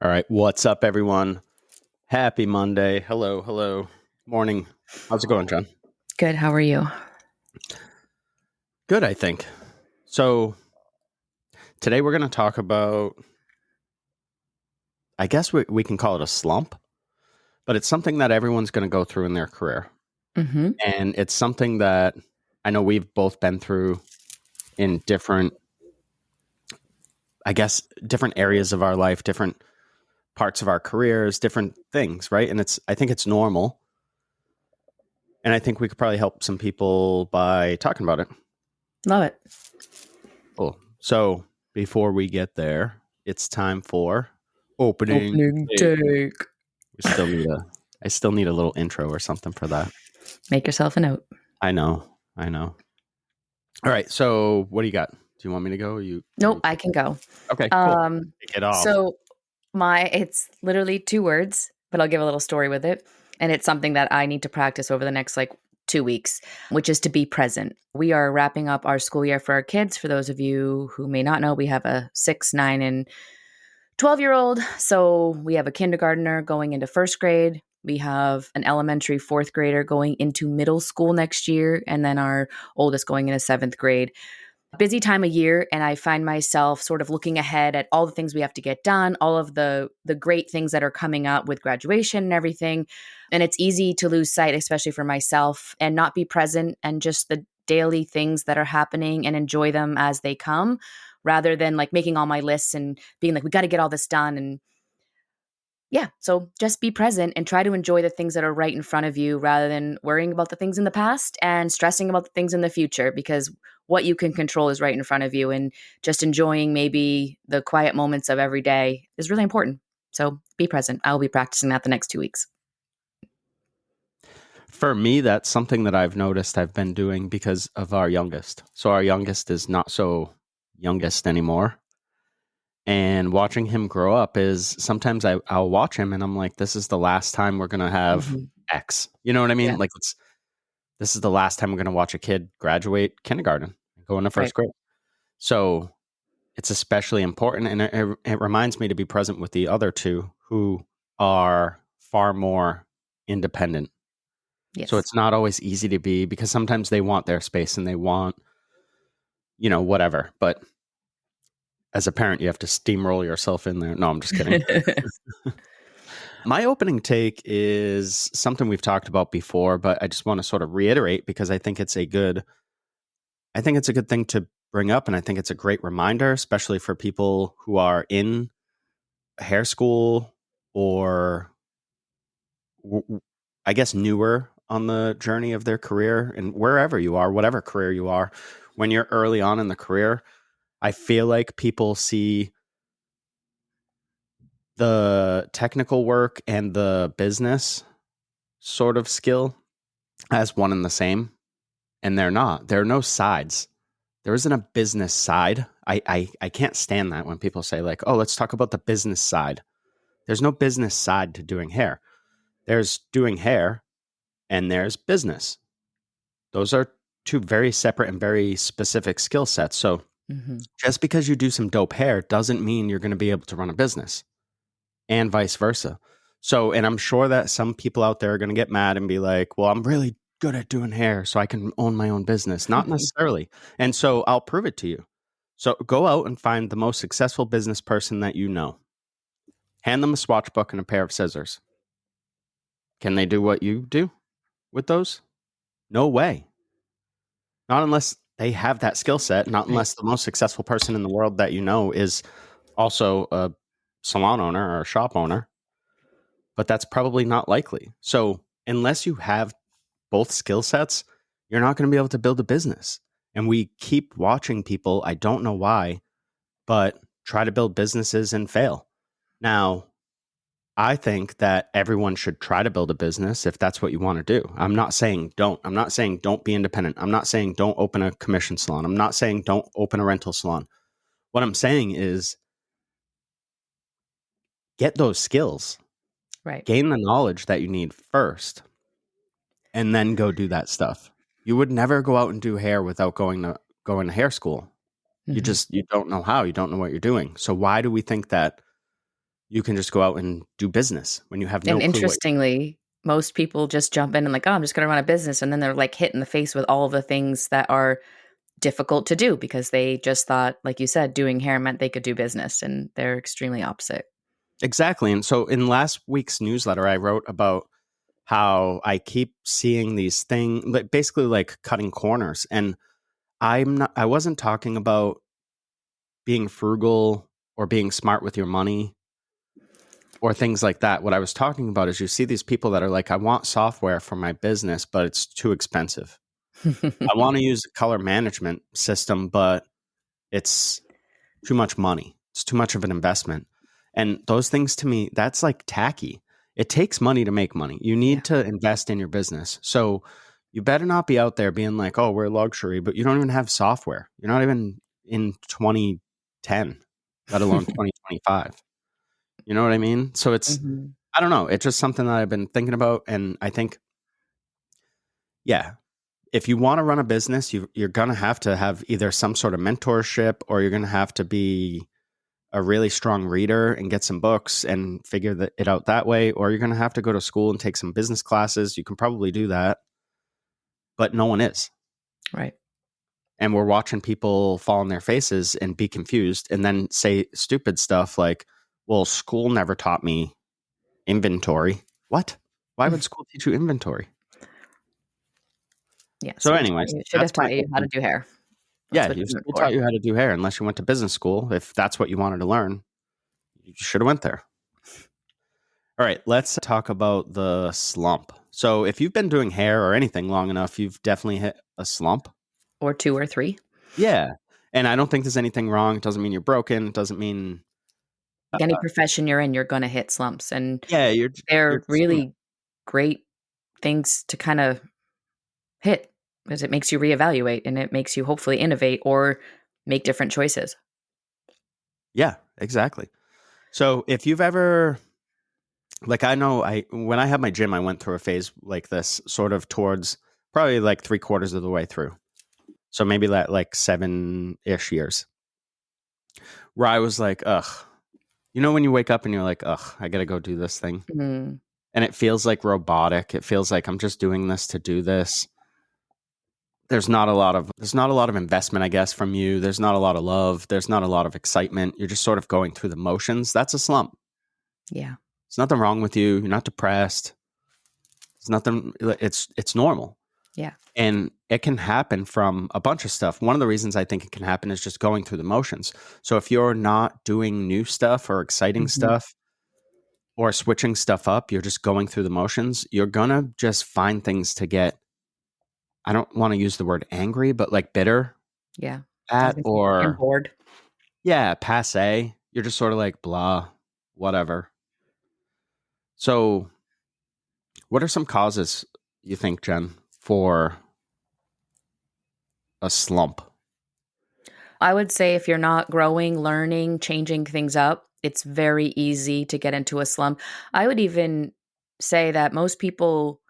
All right. What's up, everyone? Happy Monday. Hello. Morning. How's it going, John? Good. How are you? Good, I think. So today we're going to talk about, I guess we can call it a slump, but it's something that everyone's going to go through in their career. Mm-hmm. And it's something that I know we've both been through in different, different areas of our life, different parts of our careers, different things, right? And I think it's normal. And I think we could probably help some people by talking about it. Love it. Cool. So before we get there, it's time for opening. Take. I still need a little intro or something for that. Make yourself a note. I know. All right. So what do you got? Do you want me to go? Nope, I can go. Okay. Cool. Kick it off. So it's literally 2 words, but I'll give a little story with it. And it's something that I need to practice over the next 2 weeks, which is to be present. We are wrapping up our school year for our kids. For those of you who may not know, we have a 6, 9, and 12-year-old. So we have a kindergartner going into first grade. We have an elementary 4th grader going into middle school next year. And then our oldest going into 7th grade. Busy time of year, and I find myself sort of looking ahead at all the things we have to get done, all of the great things that are coming up with graduation and everything. And it's easy to lose sight, especially for myself, and not be present and just the daily things that are happening and enjoy them as they come, rather than making all my lists and being we got to get all this done. And yeah, so just be present and try to enjoy the things that are right in front of you rather than worrying about the things in the past and stressing about the things in the future, because what you can control is right in front of you, and just enjoying maybe the quiet moments of every day is really important. So be present. I'll be practicing that the next 2 weeks. For me, that's something that I've noticed I've been doing because of our youngest. So our youngest is not so youngest anymore. And watching him grow up is sometimes I'll watch him and I'm like, this is the last time we're going to have X. You know what I mean? Yeah. This is the last time we're going to watch a kid graduate kindergarten, go into first grade. So it's especially important. And it reminds me to be present with the other two who are far more independent. Yes. So it's not always easy to be, because sometimes they want their space and they want, whatever. But as a parent, you have to steamroll yourself in there. No, I'm just kidding. My opening take is something we've talked about before, but I just want to sort of reiterate because I think it's a good thing to bring up. And I think it's a great reminder, especially for people who are in hair school or I guess newer on the journey of their career, and wherever you are, whatever career you are, when you're early on in the career, I feel like people see the technical work and the business sort of skill as one and the same, and they're not. There are no sides. There isn't a business side. I can't stand that when people say oh, let's talk about the business side. There's no business side to doing hair. There's doing hair and there's business. Those are two very separate and very specific skill sets. So just because you do some dope hair doesn't mean you're going to be able to run a business, and vice versa. So, and I'm sure that some people out there are going to get mad and be like, well, I'm really good at doing hair, so I can own my own business. Not necessarily. And so I'll prove it to you. So go out and find the most successful business person that you know. Hand them a swatch book and a pair of scissors. Can they do what you do with those? No way. Not unless they have that skill set, not unless the most successful person in the world that you know is also a salon owner or a shop owner. But that's probably not likely. So unless you have both skill sets, you're not going to be able to build a business. And we keep watching people, I don't know why, but try to build businesses and fail. Now, I think that everyone should try to build a business if that's what you want to do. I'm not saying don't. I'm not saying don't be independent. I'm not saying don't open a commission salon. I'm not saying don't open a rental salon. What I'm saying is get those skills. Right. Gain the knowledge that you need first, and then go do that stuff. You would never go out and do hair without going to hair school. You don't know how. You don't know what you're doing. So why do we think that you can just go out and do business when you have no And clue what. interestingly, most people just jump in and like, oh, I'm just going to run a business. And then they're like hit in the face with all of the things that are difficult to do because they just thought, like you said, doing hair meant they could do business. And they're extremely opposite. Exactly. And so in last week's newsletter, I wrote about how I keep seeing these things, like basically like cutting corners. And I wasn't talking about being frugal or being smart with your money or things like that. What I was talking about is you see these people that are like, I want software for my business, but it's too expensive. I want to use a color management system, but it's too much money. It's too much of an investment. And those things to me, that's like tacky. It takes money to make money. You Yeah. need to invest in your business. So you better not be out there being like, oh, we're luxury, but you don't even have software. You're not even in 2010, let alone 2025. You know what I mean? So it's, Mhm. I don't know. It's just something that I've been thinking about. And I think, yeah, if you want to run a business, you're going to have either some sort of mentorship or you're going to have to be a really strong reader and get some books and figure it out that way, or you're going to have to go to school and take some business classes. You can probably do that, but no one is. Right. And we're watching people fall on their faces and be confused and then say stupid stuff like, well, school never taught me inventory. What? Why would school teach you inventory? Yeah. So, School anyways, should have that's my taught you how to open. do hair. That's Yeah, what your it's meant school for. taught you how to do hair unless you went to business school. If that's what you wanted to learn, you should have went there. All right, let's talk about the slump. So, if you've been doing hair or anything long enough, you've definitely hit a slump. Or 2 or 3. Yeah. And I don't think there's anything wrong. It doesn't mean you're broken. It doesn't mean, Like any profession you're in, you're gonna hit slumps, and yeah, you're they're just human. really great things to kinda hit because it makes you reevaluate and it makes you hopefully innovate or make different choices. Yeah, exactly. So, if you've ever, like, I know when I had my gym, I went through a phase like this, sort of towards probably like 3/4 of the way through. So, maybe that like 7-ish years where I was like, ugh, you know, when you wake up and you're like, ugh, I got to go do this thing. Mm, And it feels like robotic. It feels like I'm just doing this to do this. There's not a lot of investment, I guess, from you. There's not a lot of love. There's not a lot of excitement. You're just sort of going through the motions. That's a slump. yeah, There's nothing wrong with you. You're not depressed. It's nothing. It's normal. yeah. And it can happen from a bunch of stuff. One of the reasons I think it can happen is just going through the motions. So if you're not doing new stuff or exciting Mhm. stuff or switching stuff up, you're just going through the motions, you're going to just find things to get, I don't want to use the word angry, but like bitter Yeah. I was at, gonna say and or bored. yeah, passe. You're just sort of like blah, whatever. So, what are some causes you think, Jen, for a slump? I would say if you're not growing, learning, changing things up, it's very easy to get into a slump. I would even say that most people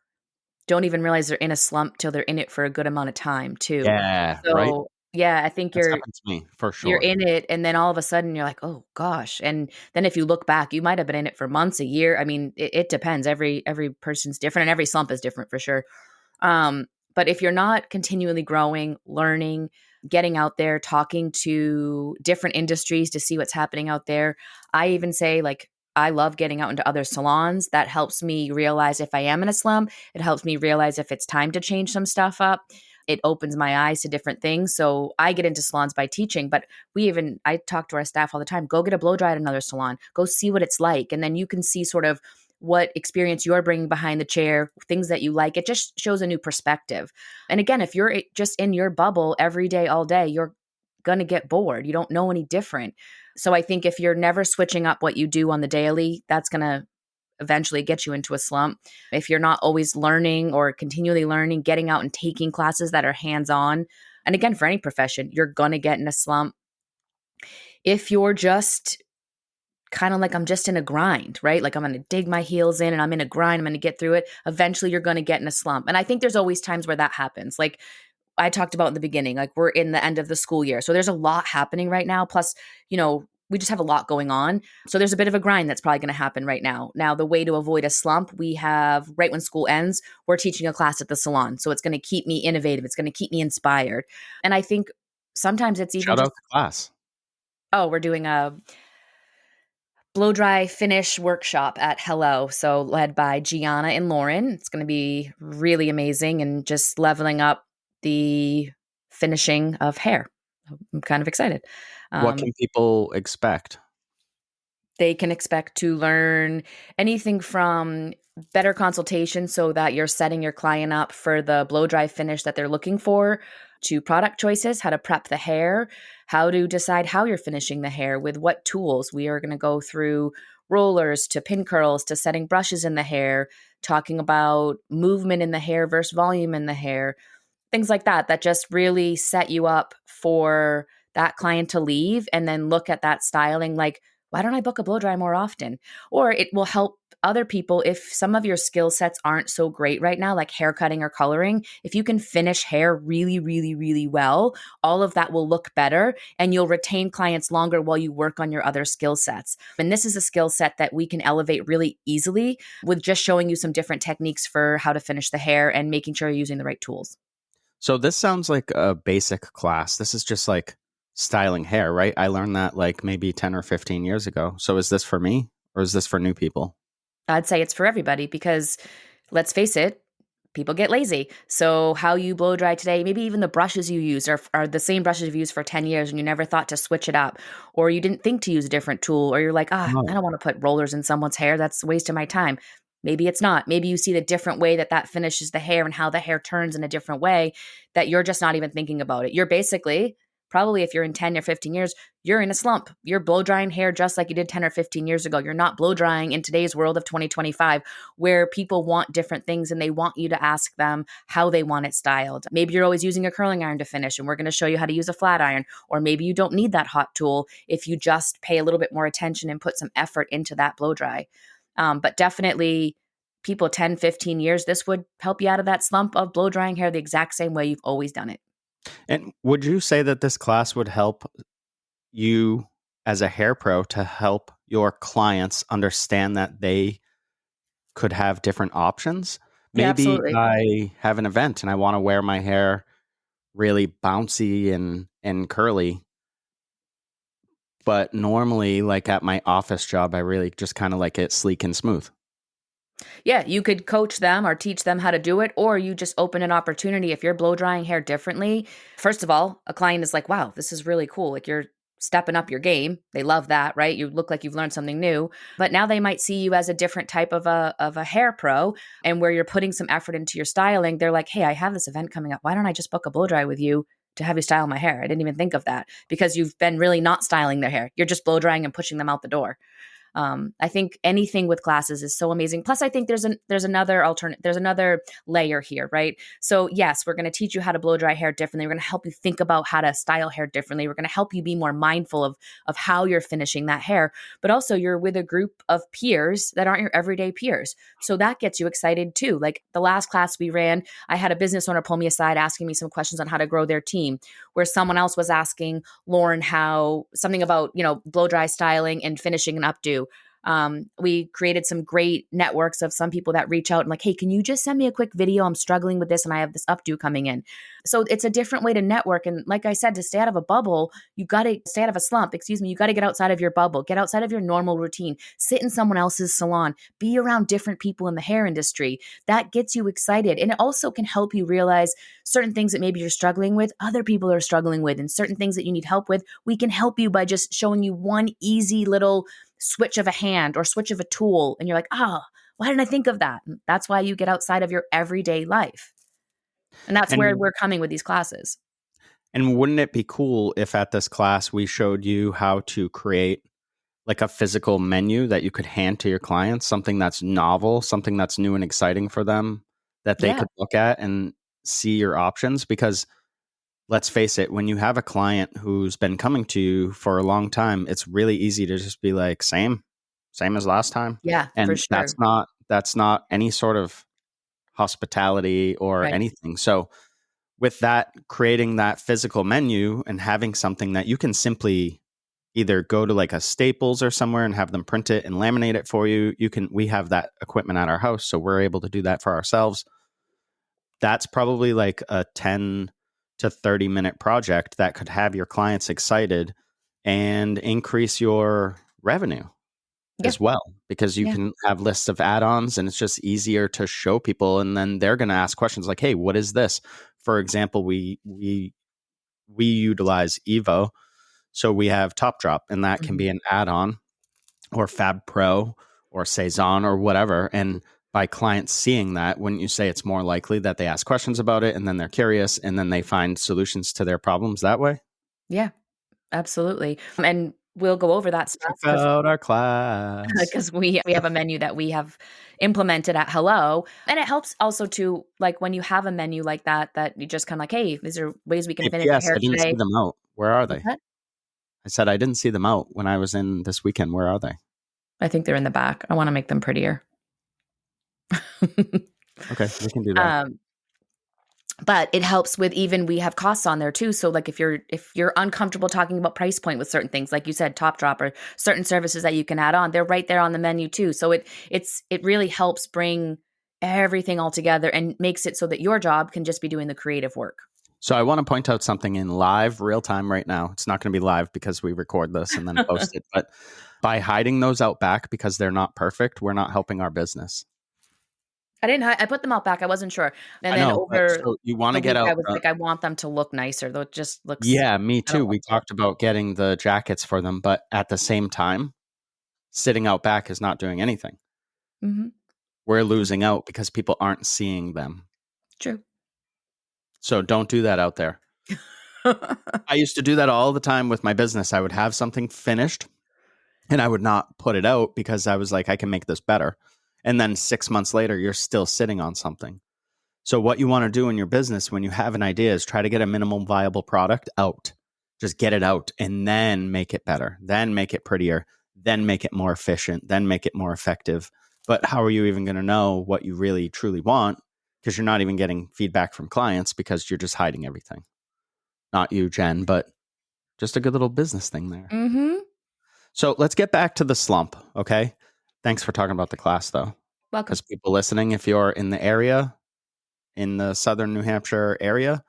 don't even realize they're in a slump till they're in it for a good amount of time too. Yeah, right. So, yeah, I think That's you're happened to me for you're sure. in it and then all of a sudden you're like, "Oh gosh." And then if you look back, you might have been in it for months, a year. I mean, it depends. Every person's different and every slump is different for sure. Um, but if you're not continually growing, learning, getting out there, talking to different industries to see what's happening out there, I even say, like, I love getting out into other salons. That helps me realize if I am in a slum. It helps me realize if it's time to change some stuff up. It opens my eyes to different things. So I get into salons by teaching, but I talk to our staff all the time, go get a blow dry at another salon, go see what it's like. And then you can see sort of what experience you're bringing behind the chair, things that you like. It just shows a new perspective. And again, if you're just in your bubble every day, all day, you're going to get bored. You don't know any different. So I think if you're never switching up what you do on the daily, that's going to eventually get you into a slump. If you're not always learning or continually learning, getting out and taking classes that are hands on, and again, for any profession, you're going to get in a slump. If you're just kind of like I'm just in a grind, right? Like I'm going to dig my heels in and I'm in a grind. I'm going to get through it. Eventually, you're going to get in a slump. And I think there's always times where that happens. Like I talked about in the beginning, like we're in the end of the school year. So there's a lot happening right now. Plus, you know, we just have a lot going on. So there's a bit of a grind that's probably going to happen right now. Now, the way to avoid a slump, we have right when school ends, we're teaching a class at the salon. So it's going to keep me innovative. It's going to keep me inspired. And I think sometimes it's even Shout just, out to class. oh, we're doing a blow dry finish workshop at Hello. So led by Gianna and Lauren. It's going to be really amazing and just leveling up the finishing of hair. I'm kind of excited. What can people expect? They can expect to learn anything from better consultation so that you're setting your client up for the blow dry finish that they're looking for, to product choices, how to prep the hair, how to decide how you're finishing the hair with what tools. We are going to go through rollers to pin curls to setting brushes in the hair, talking about movement in the hair versus volume in the hair, things like that, that just really set you up for that client to leave and then look at that styling like, why don't I book a blow dry more often? Or it will help other people if some of your skill sets aren't so great right now, like hair cutting or coloring. If you can finish hair really, really, really well, all of that will look better and you'll retain clients longer while you work on your other skill sets. And this is a skill set that we can elevate really easily with just showing you some different techniques for how to finish the hair and making sure you're using the right tools. So this sounds like a basic class. This is just like styling hair, right? I learned that like maybe 10 or 15 years ago. So is this for me or is this for new people? I'd say it's for everybody because let's face it, people get lazy. So how you blow dry today, maybe even the brushes you use are the same brushes you've used for 10 years and you never thought to switch it up, or you didn't think to use a different tool, or you're like, I Oh. don't want to put rollers in someone's hair. That's a waste of my time. Maybe it's not. Maybe you see the different way that that finishes the hair and how the hair turns in a different way that you're just not even thinking about it. You're basically, probably if you're in 10 or 15 years, you're in a slump. You're blow drying hair just like you did 10 or 15 years ago. You're not blow drying in today's world of 2025 where people want different things and they want you to ask them how they want it styled. Maybe you're always using a curling iron to finish and we're going to show you how to use a flat iron. Or maybe you don't need that hot tool if you just pay a little bit more attention and put some effort into that blow dry. But definitely people 10, 15 years, this would help you out of that slump of blow drying hair the exact same way you've always done it. And would you say that this class would help you as a hair pro to help your clients understand that they could have different options? Yeah, Maybe absolutely. I have an event and I want to wear my hair really bouncy and curly. But normally, like at my office job, I really just kind of like it sleek and smooth. Yeah, you could coach them or teach them how to do it, or you just open an opportunity. If you're blow drying hair differently, first of all, a client is like, wow, this is really cool. Like you're stepping up your game. They love that, right? You look like you've learned something new. But now they might see you as a different type of a hair pro, and where you're putting some effort into your styling, they're like, hey, I have this event coming up. Why don't I just book a blow dry with you to have you style my hair? I didn't even think of that because you've been really not styling their hair. You're just blow drying and pushing them out the door. I think anything with classes is so amazing. Plus, I think there's another there's another layer here, right? So yes, we're going to teach you how to blow dry hair differently. We're going to help you think about how to style hair differently. We're going to help you be more mindful of how you're finishing that hair. But also, you're with a group of peers that aren't your everyday peers, so that gets you excited too. Like the last class we ran, I had a business owner pull me aside, asking me some questions on how to grow their team, where someone else was asking Lauren how something about blow dry styling and finishing an updo. We created some great networks of some people that reach out and like, hey, can you just send me a quick video? I'm struggling with this and I have this updo coming in. So it's a different way to network. And like I said, to stay out of a bubble, you got to stay out of a slump. Excuse me. You got to get outside of your bubble, get outside of your normal routine, sit in someone else's salon, be around different people in the hair industry. That gets you excited. And it also can help you realize certain things that maybe you're struggling with, other people are struggling with, and certain things that you need help with. We can help you by just showing you one easy little switch of a hand or switch of a tool. And you're like, why didn't I think of that? And that's why you get outside of your everyday life. And that's where And we're coming with these classes. and wouldn't it be cool if at this class we showed you how to create like a physical menu that you could hand to your clients, something that's novel, something that's new and exciting for them that they Yeah. could look at and see your options? Because let's face it, when you have a client who's been coming to you for a long time, it's really easy to just be like, same as last time. Yeah, for And sure. that's not any sort of hospitality or Right. anything. So with that, creating that physical menu and having something that you can simply either go to like a Staples or somewhere and have them print it and laminate it for you. We have that equipment at our house, so we're able to do that for ourselves. That's probably like a 10 to 30-minute project that could have your clients excited and increase your revenue Yeah. as well, because you Yeah. can have lists of add-ons and it's just easier to show people, and then they're going to ask questions like, hey, what is this? For example, we utilize Evo, so we have Top Drop, and that can Mhm. be an add-on, or Fab Pro, or Saison, or whatever. And by clients seeing that, wouldn't you say it's more likely that they ask questions about it, and then they're curious, and then they find solutions to their problems that way? Yeah, absolutely. And we'll go over that stuff Check out our class. because we have a menu that we have implemented at Hello, and it helps also to, like, when you have a menu like that, that you just kinda like, "Hey, these are ways we can Hey, finish your PS, hair I didn't see today." them out. Where are What's they? that? I said I didn't see them out when I was in this weekend. Where are they? I think they're in the back. I wanna make them prettier. Okay, we can do that. Um, but it helps with, even we have costs on there too, so, like, if you're uncomfortable talking about price point with certain things, like you said, Top Drop or certain services that you can add on, they're right there on the menu too, so it really helps bring everything all together and makes it so that your job can just be doing the creative work. So I want to point out something in live real time right now. It's not going to be live because we record this and then post it. But by hiding those out back because they're not perfect, we're not helping our business. I put them out back, I wasn't sure, and I then know, but over so you want the to get week, out I was the. like, "I want them to look nicer, though it just looks." Yeah, me I don't too. We like it. talked about getting the jackets for them, but at the same time, sitting out back is not doing anything. Mhm. We're losing out because people aren't seeing them. True. So don't do that out there. I used to do that all the time with my business. I would have something finished and I would not put it out because I was like, I can make this better. And then 6 months later, you're still sitting on something. So, what you want to do in your business when you have an idea is try to get a minimum viable product out. Just get it out and then make it better, then make it prettier, then make it more efficient, then make it more effective. But how are you even going to know what you really truly want? Because you're not even getting feedback from clients because you're just hiding everything. Not you, Jen, but just a good little business thing there. Mhm. So let's get back to the slump. Okay. Thanks for talking about the class, though. Welcome. Because people listening, if you're in the area, in the southern New Hampshire area,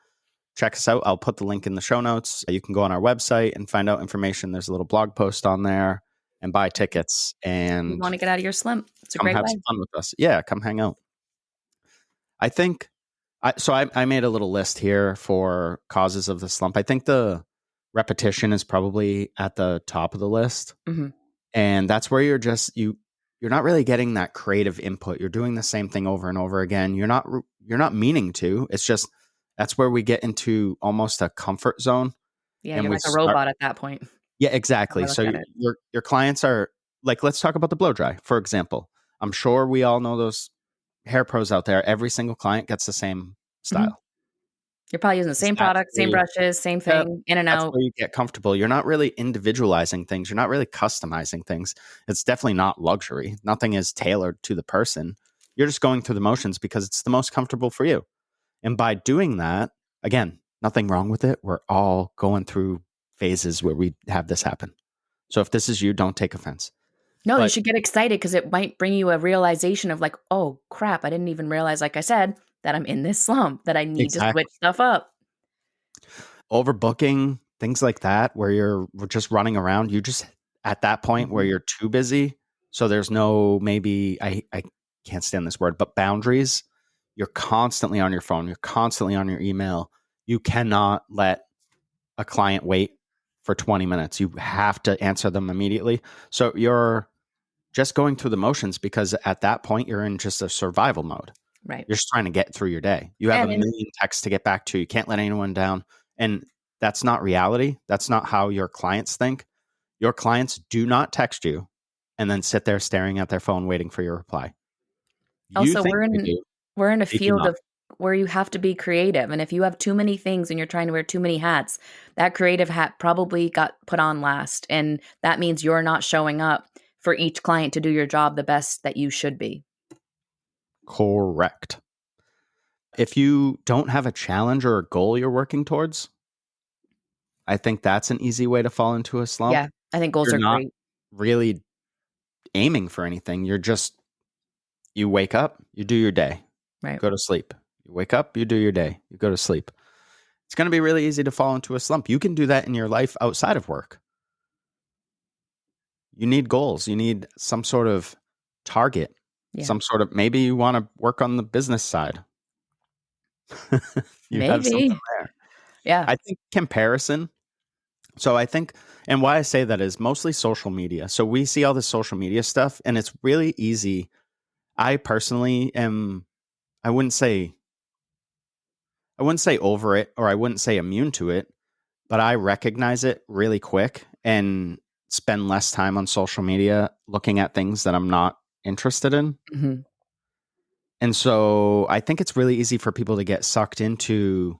check us out. I'll put the link in the show notes. You can go on our website and find out information. There's a little blog post on there and buy tickets You and wanna get out of your slump, it's a come great have way. some fun with us. Yeah, come hang out. I think I made a little list here for causes of the slump. I think the repetition is probably at the top of the list. Mhm. And that's where you're not really getting that creative input. You're doing the same thing over and over again. You're not meaning to. It's just that's where we get into almost a comfort zone, Yeah, and you're we like a start. robot at that point. Yeah, How I exactly. look So at it. your clients are like, let's talk about the blow dry, for example. I'm sure we all know those hair pros out there. Every single client gets the same Mhm. style. You're probably using the 'Cause same that's product, where same you brushes, same Yep. thing, in and That's out. where you get comfortable. You're not really individualizing things. You're not really customizing things. It's definitely not luxury. Nothing is tailored to the person. You're just going through the motions because it's the most comfortable for you. And by doing that, again, nothing wrong with it. We're all going through phases where we have this happen. So if this is you, don't take offense. No, you But should get excited because it might bring you a realization of like, "Oh, crap, I didn't even realize," like I said, "that I'm in this slump, that I need to switch exactly, stuff up." overbooking, things like that, where we're just running around, you just at that point where Mhm. you're too busy. So there's no, maybe I can't stand this word, but boundaries. You're constantly on your phone, you're constantly on your email. You cannot let a client wait for 20 minutes. You have to answer them immediately. So you're just going through the motions because at that point you're in just a survival mode. Right. You're just trying to get through your day. You have a And in million texts to get back to. You can't let anyone down. And that's not reality. That's not how your clients think. Your clients do not text you and then sit there staring at their phone waiting for your reply. You also, think they do. we're in a They do field not. of where you have to be creative, and if you have too many things and you're trying to wear too many hats, that creative hat probably got put on last, and that means you're not showing up for each client to do your job the best that you should be. Correct. If you don't have a challenge or a goal you're working towards, I think that's an easy way to fall into a Yeah, slump. I think goals You're are not great. really aiming for anything. You wake up, you do your day, Right. go to sleep. You wake up, you do your day, you go to sleep. It's going to be really easy to fall into a slump. You can do that in your life outside of work. You need goals. You need some sort of target, Yeah. some sort of, maybe you want to work on the business side. You have something Maybe. there. Yeah. I think comparison. So I think, and why I say that is mostly social media. So we see all this social media stuff, and it's really easy. I personally am, I wouldn't say, I wouldn't say over it, or I wouldn't say immune to it, but I recognize it really quick and spend less time on social media looking at things that I'm not interested in. Mhm. And so I think it's really easy for people to get sucked into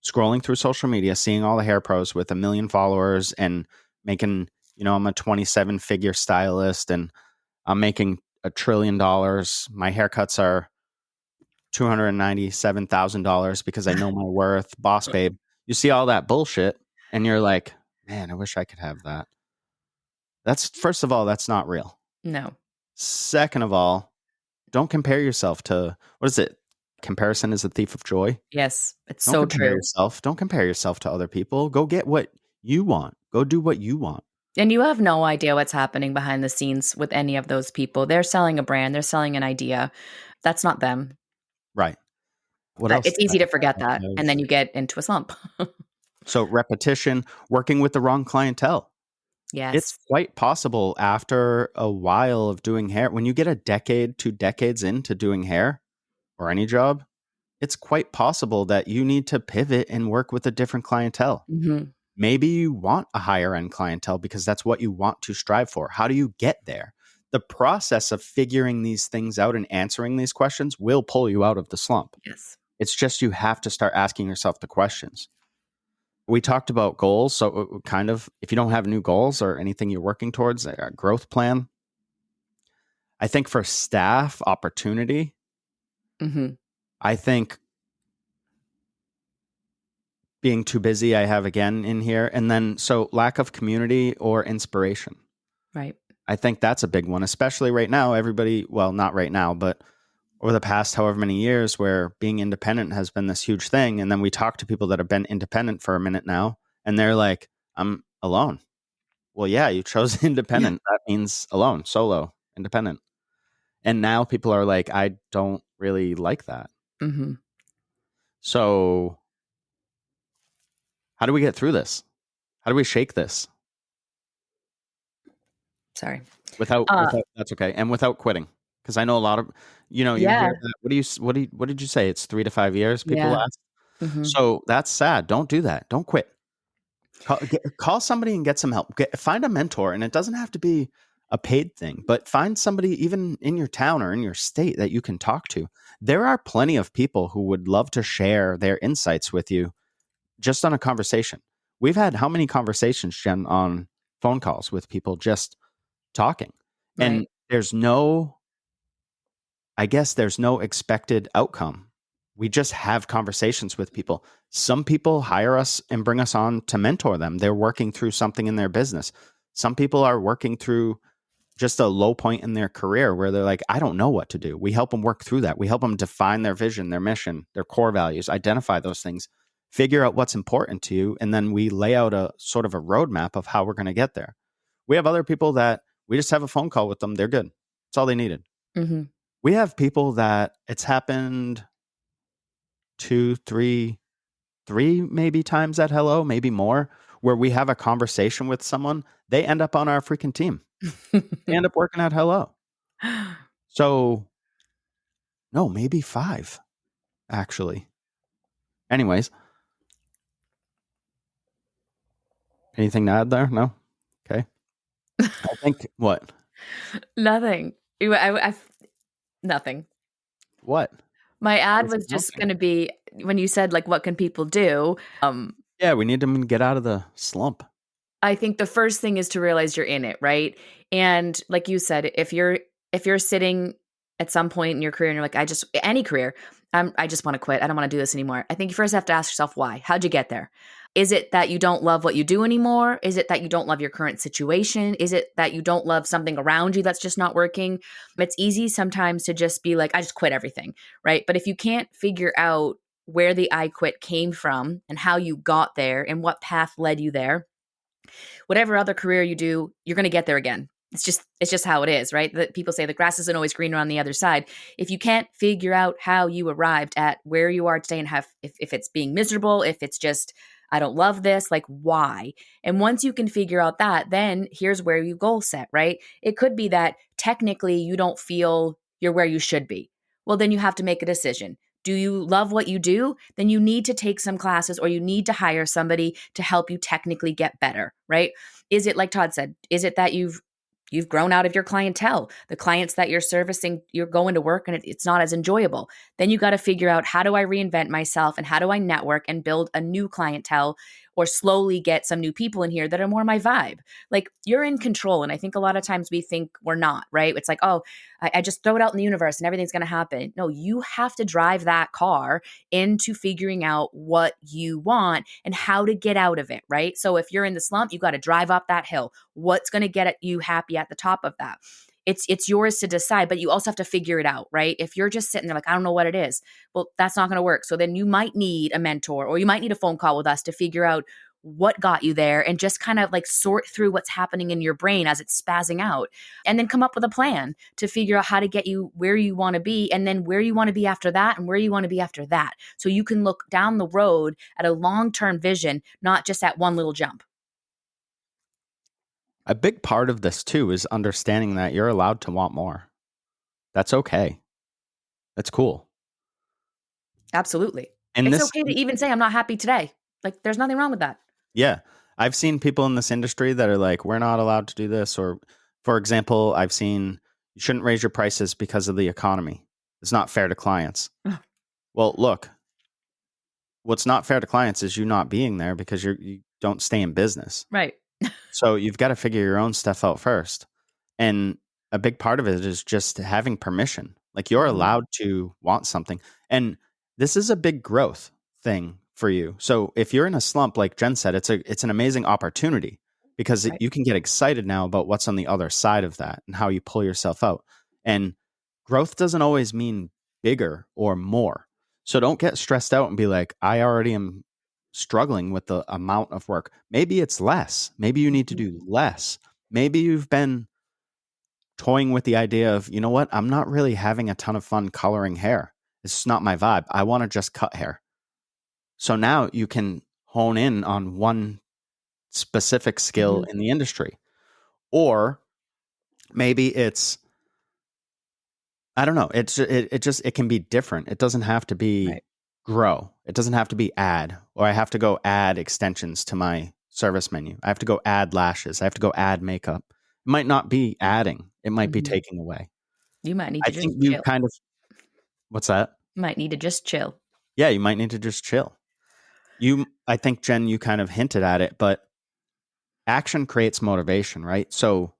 scrolling through social media, seeing all the hair pros with 1 million followers and making, I'm a 27-figure stylist and I'm making $1 trillion. My haircuts are $297,000 because I know my worth. Boss babe. You see all that bullshit and you're like, man, I wish I could have that. That's, first of all, that's not real. No. Second of all, don't compare yourself to, what is it? Comparison is a thief of joy. Yes. It's Don't so compare true. yourself. Don't compare yourself to other people. Go get what you want. Go do what you want. And you have no idea what's happening behind the scenes with any of those people. They're selling a brand, they're selling an idea. That's not them. Right. What But else it's did easy to forget I that, and have? then you get into a slump. So repetition, working with the wrong clientele. It's Yes. quite possible after a while of doing hair, when you get a decade, 2 decades into doing hair or any job, it's quite possible that you need to pivot and work with a different clientele. Mhm. Maybe you want a higher end clientele because that's what you want to strive for. How do you get there? The process of figuring these things out and answering these questions will pull you out of the slump. Yes. It's just you have to start asking yourself the questions. We talked about goals. So, kind of, if you don't have new goals or anything you're working towards, a growth plan, I think for staff opportunity, Mhm. I think being too busy, I have again in here. And then, so lack of community or inspiration. Right. I think that's a big one, especially right now. Everybody, well, not right now, but over the past however many years where being independent has been this huge thing. And then we talk to people that have been independent for a minute now, and they're like, I'm alone. Well, yeah, you chose Yeah. independent. That means alone, solo, independent. And now people are like, I don't really like that. Mhm. So, how do we get through this? How do we shake this Sorry. Uh, without that's okay, and without quitting? Because I know a lot of, you yeah. hear that. What did you say? It's 3 to 5 years. People Yeah. last. Mhm. So that's sad. Don't do that. Don't quit. Call somebody and get some help. Find a mentor, and it doesn't have to be a paid thing, but find somebody even in your town or in your state that you can talk to. There are plenty of people who would love to share their insights with you just on a conversation. We've had how many conversations, Jen, on phone calls with people just talking, Right. and there's no expected outcome. We just have conversations with people. Some people hire us and bring us on to mentor them. They're working through something in their business. Some people are working through just a low point in their career where they're like, I don't know what to do. We help them work through that. We help them define their vision, their mission, their core values, identify those things, figure out what's important to you. And then we lay out a sort of a roadmap of how we're going to get there. We have other people that we just have a phone call with them. They're good. That's all they needed. Mhm. We have people that it's happened two, three maybe times at Hello, maybe more, where we have a conversation with someone. They end up on our freaking team. They end up working at Hello. So, no, maybe five, actually. Anyways, anything to add there? No? Okay. I think what? Nothing. Nothing. What? My How ad is it was just nothing? gonna be when you said, like, what can people do? Yeah, we need them to get out of the slump. I think the first thing is to realize you're in it, right? And like you said, if you're sitting at some point in your career and you're like, I just any career, I just want to quit. I don't want to do this anymore. I think you first have to ask yourself why. How'd you get there? Is it that you don't love what you do anymore? Is it that you don't love your current situation? Is it that you don't love something around you that's just not working? It's easy sometimes to just be like, I just quit everything, right? But if you can't figure out where the I quit came from and how you got there and what path led you there, whatever other career you do, you're going to get there again. It's just how it is, right? That people say the grass isn't always greener on the other side. If you can't figure out how you arrived at where you are today and have if it's being miserable, if it's just I don't love this, like why? And once you can figure out that, then here's where you goal set, right? It could be that technically you don't feel you're where you should be. Well, then you have to make a decision. Do you love what you do? Then you need to take some classes or you need to hire somebody to help you technically get better, right? Is it like Todd said, is it that you've grown out of your clientele, the clients that you're servicing, you're going to work and it's not as enjoyable? Then you got to figure out, how do I reinvent myself and how do I network and build a new clientele or slowly get some new people in here that are more my vibe? Like, you're in control. And I think a lot of times we think we're not, right? It's like, oh, I just throw it out in the universe and everything's going to happen. No, you have to drive that car into figuring out what you want and how to get out of it, right? So if you're in the slump, you got to drive up that hill. What's going to get you happy at the top of that? It's yours to decide, but you also have to figure it out, right? If you're just sitting there like, I don't know what it is, well, that's not going to work. So then you might need a mentor or you might need a phone call with us to figure out what got you there and just kind of like sort through what's happening in your brain as it's spazzing out, and then come up with a plan to figure out how to get you where you want to be and then where you want to be after that and where you want to be after that. So you can look down the road at a long-term vision, not just at one little jump. A big part of this too is understanding that you're allowed to want more. That's okay. That's cool. Absolutely. And It's this, okay to even say, I'm not happy today. Like, there's nothing wrong with that. yeah, I've seen people in this industry that are like, we're not allowed to do this. Or, for example, I've seen you shouldn't raise your prices because of the economy. It's not fair to clients. Well, look, what's not fair to clients is you not being there because you don't stay in business. Right. So you've got to figure your own stuff out first. And a big part of it is just having permission. Like, you're Mhm. allowed to want something. And this is a big growth thing for you. So if you're in a slump, like Jen said, it's an amazing opportunity because Right. you can get excited now about what's on the other side of that and how you pull yourself out. And growth doesn't always mean bigger or more. So don't get stressed out and be like, I already am struggling with the amount of work. Maybe it's less. Maybe you need to Mhm. do less. Maybe you've been toying with the idea of, you know what, I'm not really having a ton of fun coloring hair. It's just not my vibe. I want to just cut hair. So now you can hone in on one specific skill Mhm. in the industry. Or maybe it's, I don't know. It can be different. It doesn't have to be Right. grow. It doesn't have to be add, or I have to go add extensions to my service menu. I have to go add lashes. I have to go add makeup. It might not be adding. It might be Mhm. taking away. You might need I to just think you chill. kind of, what's that? Might need to just chill. Yeah, you might need to just chill. I think Jen, you kind of hinted at it, but action creates motivation, right? So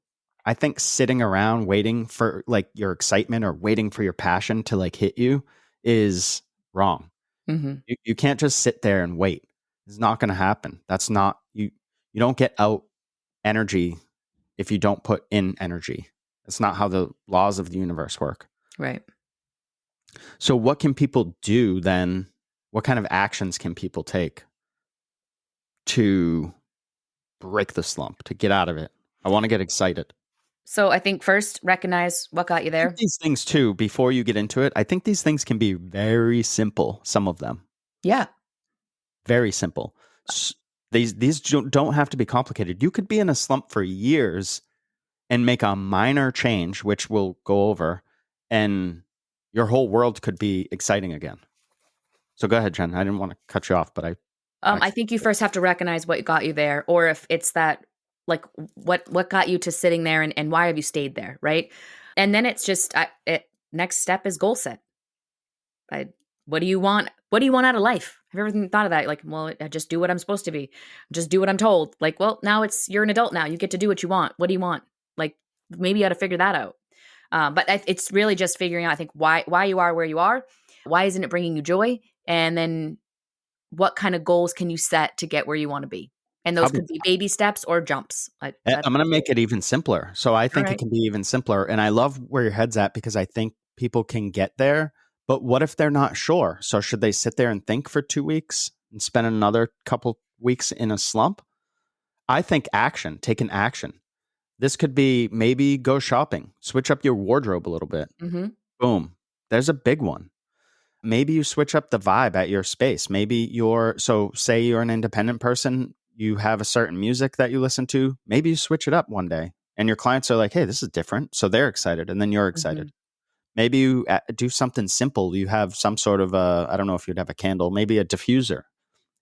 I think sitting around waiting for like your excitement or waiting for your passion to like hit you is wrong. Mhm. You can't just sit there and wait. It's not going to happen. That's not you don't get out energy if you don't put in energy. It's not how the laws of the universe work. Right. So what can people do then? What kind of actions can people take to break the slump, to get out of it? I want to get excited. So I think first, recognize what got you I think there. these things too, before you get into it, I think these things can be very simple, some of them. Yeah. Very simple. These don't have to be complicated. You could be in a slump for years and make a minor change, which we'll go over, and your whole world could be exciting again. So go ahead, Jen. I didn't want to cut you off, but I I actually think you first have to recognize what got you there, or if it's that, like, what got you to sitting there, and why have you stayed there, right? And then it's just, next step is goal set. I, what do you want? What do you want out of life? Have you ever thought of that? Like, well, I just do what I'm supposed to be, just do what I'm told. Like, well, now you're an adult now. You get to do what you want. What do you want? Like, maybe you got to figure that out. But it's really just figuring out, I think, why you are where you are. Why isn't it bringing you joy? And then what kind of goals can you set to get where you want to be? And How those about could be baby steps or jumps. I'm going to make it even simpler. So I All think it right. can be even simpler. And I love where your head's at because I think people can get there. But what if they're not sure? So should they sit there and think for 2 weeks and spend another couple weeks in a slump? I think action, take an action. This could be maybe go shopping, switch up your wardrobe a little bit. Mm-hmm. Boom. There's a big one. Maybe you switch up the vibe at your space. Maybe so say you're an independent person, you have a certain music that you listen to. Maybe you switch it up one day and your clients are like, hey, this is different. So they're excited and then you're Mm-hmm. excited. Maybe you do something simple. You have some sort of I don't know if you'd have a candle, maybe a diffuser,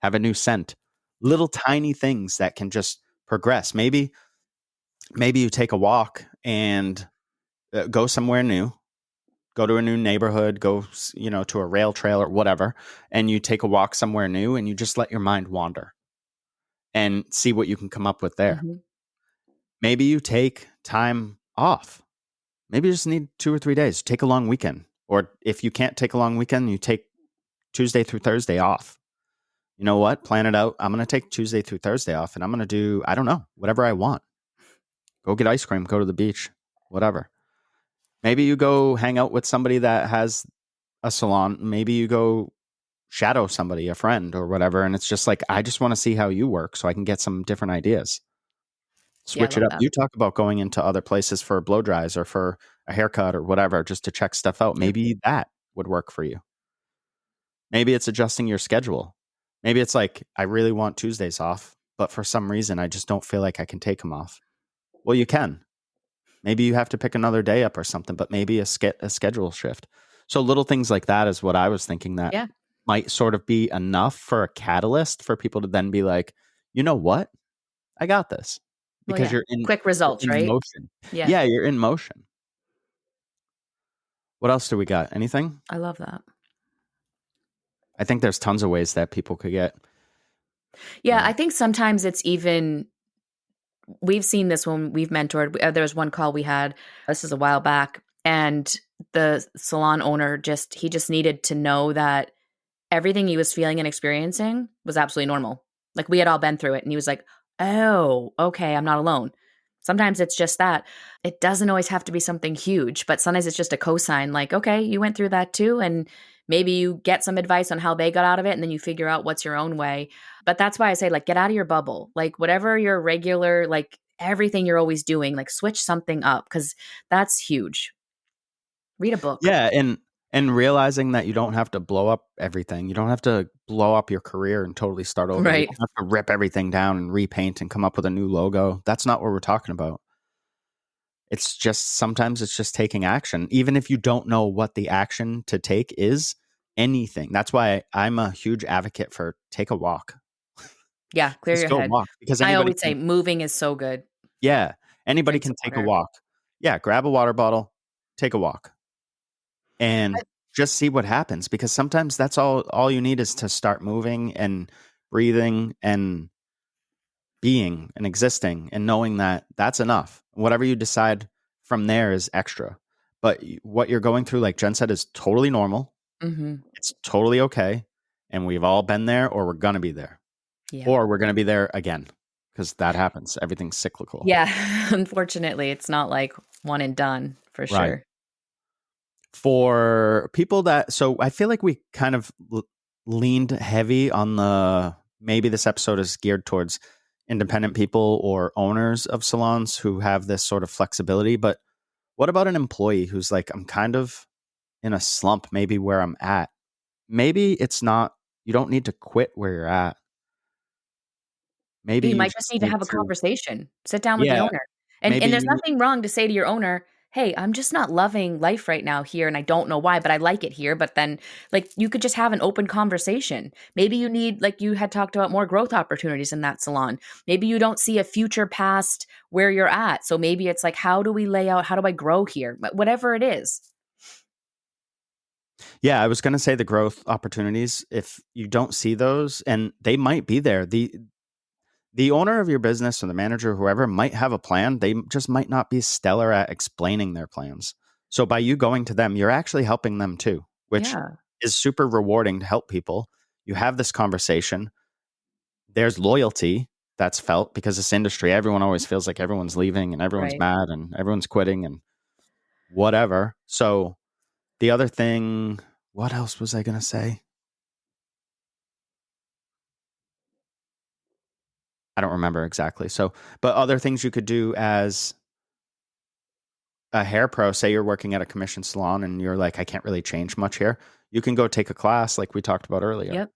have a new scent, little tiny things that can just progress. Maybe you take a walk and go somewhere new, go to a new neighborhood, go, to a rail trail or whatever, and you take a walk somewhere new and you just let your mind wander and see what you can come up with there. Mm-hmm. Maybe you take time off. Maybe you just need 2 or 3 days. Take a long weekend. Or if you can't take a long weekend, you take Tuesday through Thursday off. You know what? Plan it out. I'm going to take Tuesday through Thursday off and I'm going to do, I don't know, whatever I want. Go get ice cream, go to the beach, whatever. Maybe you go hang out with somebody that has a salon. Maybe you go shadow somebody, a friend or whatever. And it's just like, I just want to see how you work so I can get some different ideas. Yeah, I Switch it love up. that. You talk about going into other places for blow dries or for a haircut or whatever, just to check stuff out. Yeah. Maybe that would work for you. Maybe it's adjusting your schedule. Maybe it's like, I really want Tuesdays off, but for some reason, I just don't feel like I can take them off. Well, you can. Maybe you have to pick another day up or something, but maybe a schedule shift. So little things like that is what I was thinking that Yeah. might sort of be enough for a catalyst for people to then be like, you know what? I got this Well, because yeah. Quick you're results, in right? motion. Yeah. Yeah, you're in motion. What else do we got? Anything? I love that. I think there's tons of ways that people could get. Yeah, I think sometimes it's even we've seen this when we've mentored. There was one call we had, this is a while back, and the salon owner he just needed to know that everything he was feeling and experiencing was absolutely normal. Like we had all been through it. And he was like, oh, okay, I'm not alone. Sometimes it's just that. It doesn't always have to be something huge, but sometimes it's just a cosign like, okay, you went through that too. And maybe you get some advice on how they got out of it and then you figure out what's your own way. But that's why I say, like, get out of your bubble. Like, whatever your regular, like, everything you're always doing, like, switch something up because that's huge. Read a book. Yeah, and realizing that you don't have to blow up everything. You don't have to blow up your career and totally start over. You Right. don't have to rip everything down and repaint and come up with a new logo. That's not what we're talking about. It's just sometimes it's just taking action, even if you don't know what the action to take is. Anything. That's why I'm a huge advocate for take a walk. Yeah, clear Just your go head. walk because I anybody always say can. moving is so good. Yeah, anybody Drink can some take a water. walk. Yeah, grab a water bottle, take a walk, I and just see what happens. Because sometimes that's all you need is to start moving and breathing and being and existing and knowing that that's enough. Whatever you decide from there is extra. But what you're going through, like Jen said, is totally normal. Mhm. It's totally okay. And we've all been there, or we're going to be there, Yeah. or we're going to be there again because that happens. Everything's cyclical. Yeah, unfortunately, it's not like one and done for Right. sure. For people so I feel like we kind of leaned heavy on maybe this episode is geared towards independent people or owners of salons who have this sort of flexibility. But what about an employee who's like, I'm kind of in a slump, maybe where I'm at? Maybe it's not, you don't need to quit where you're at. Maybe You you might just just need to need have a to, conversation. Sit down with the yeah, owner. maybe And there's you, nothing wrong to say to your owner, "Hey, I'm just not loving life right now here and I don't know why, but I like it here." But then like you could just have an open conversation. Maybe you need, like you had talked about, more growth opportunities in that salon. Maybe you don't see a future past where you're at. So maybe it's like, how do we lay out, how do I grow here? Whatever it is. yeah, I was going to say the growth opportunities. If you don't see those, and they might be there, the owner of your business or the manager, whoever, might have a plan. They just might not be stellar at explaining their plans. So by you going to them, you're actually helping them too, which Yeah. is super rewarding to help people. You have this conversation. There's loyalty that's felt because this industry, everyone always feels like everyone's leaving and everyone's Right. mad and everyone's quitting and whatever. So the other thing, what else was I going to say? I don't remember exactly. So, but other things you could do as a hair pro, say you're working at a commission salon and you're like, I can't really change much here. You can go take a class like we talked about earlier. Yep.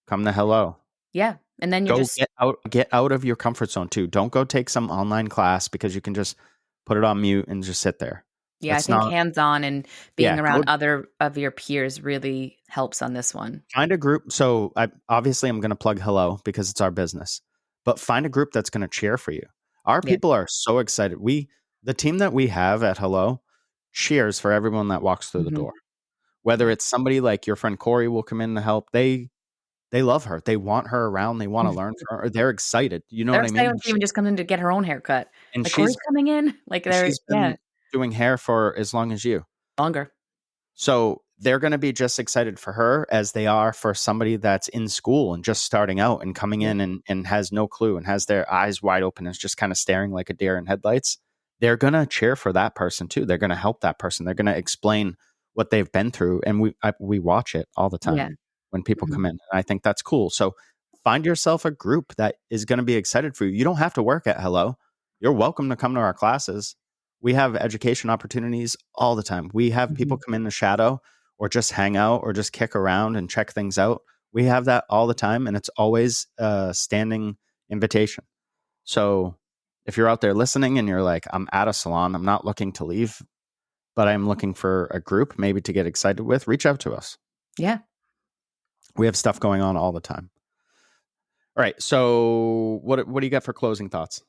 Come to Hello. Yeah. And then you're Go just, get out of your comfort zone too. Don't go take some online class because you can just put it on mute and just sit there. yeah, I That's think not, hands-on and being yeah, around go other of your peers really helps on this one. find a group. So I'm going to plug Hello because it's our business, but find a group that's going to cheer for you. Our Yeah. people are so excited. The team that we have at Hello cheers for everyone that walks through the Mhm. door. Whether Yeah. it's somebody like your friend Corey will come in to help, they love her. They want her around. They want to learn from her. They're excited. You know They're what I mean? excited when she even just comes in to get her own haircut. And Like, "Corey's coming in?" Like, they're she's yeah, been doing hair for as long as you. longer. So they're going to be just excited for her as they are for somebody that's in school and just starting out and coming Yep. in and has no clue and has their eyes wide open and is just kind of staring like a deer in headlights. They're going to cheer for that person too. They're going to help that person. They're going to explain what they've been through. And we watch it all the Yeah. time when people Mhm. come in. And I think that's cool. So find yourself a group that is going to be excited for you. You don't have to work at Hello. You're welcome to come to our classes. We have education opportunities all the time. We have people Mhm. come in the shadow or just hang out or just kick around and check things out. We have that all the time, and it's always a standing invitation. So if you're out there listening and you're like, I'm at a salon, I'm not looking to leave, but I'm looking for a group maybe to get excited with, reach out to us. Yeah. We have stuff going on all the time. All right. So what do you got for closing thoughts?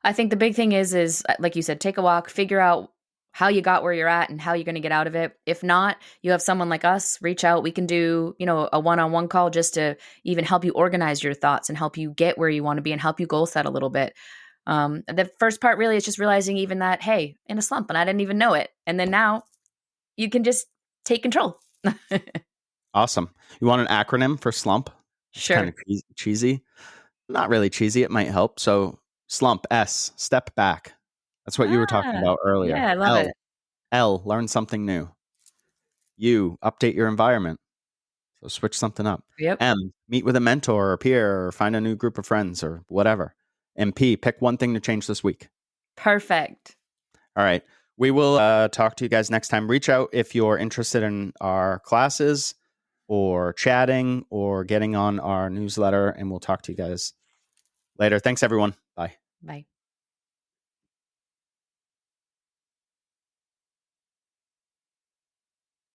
I think the big thing is like you said, take a walk, figure out how you got where you're at and how you're going to get out of it. If not, you have someone like us, reach out. We can do, a one-on-one call just to even help you organize your thoughts and help you get where you want to be and help you goal set a little bit. The first part really is just realizing even that, hey, in a slump and I didn't even know it. And then now you can just take control. Awesome. You want an acronym for slump? It's kind Sure. of cheesy. Not really cheesy. It might help. So slump, S, step back. That's what you were talking Ah, about yeah, earlier. I love it. L, learn something new. U, update your environment. So switch something up. Yep. M, meet with a mentor or peer or find a new group of friends or whatever. And P, pick one thing to change this week. Perfect. All right. We will talk to you guys next time. Reach out if you're interested in our classes or chatting or getting on our newsletter, and we'll talk to you guys later. Thanks, everyone. Bye. Bye.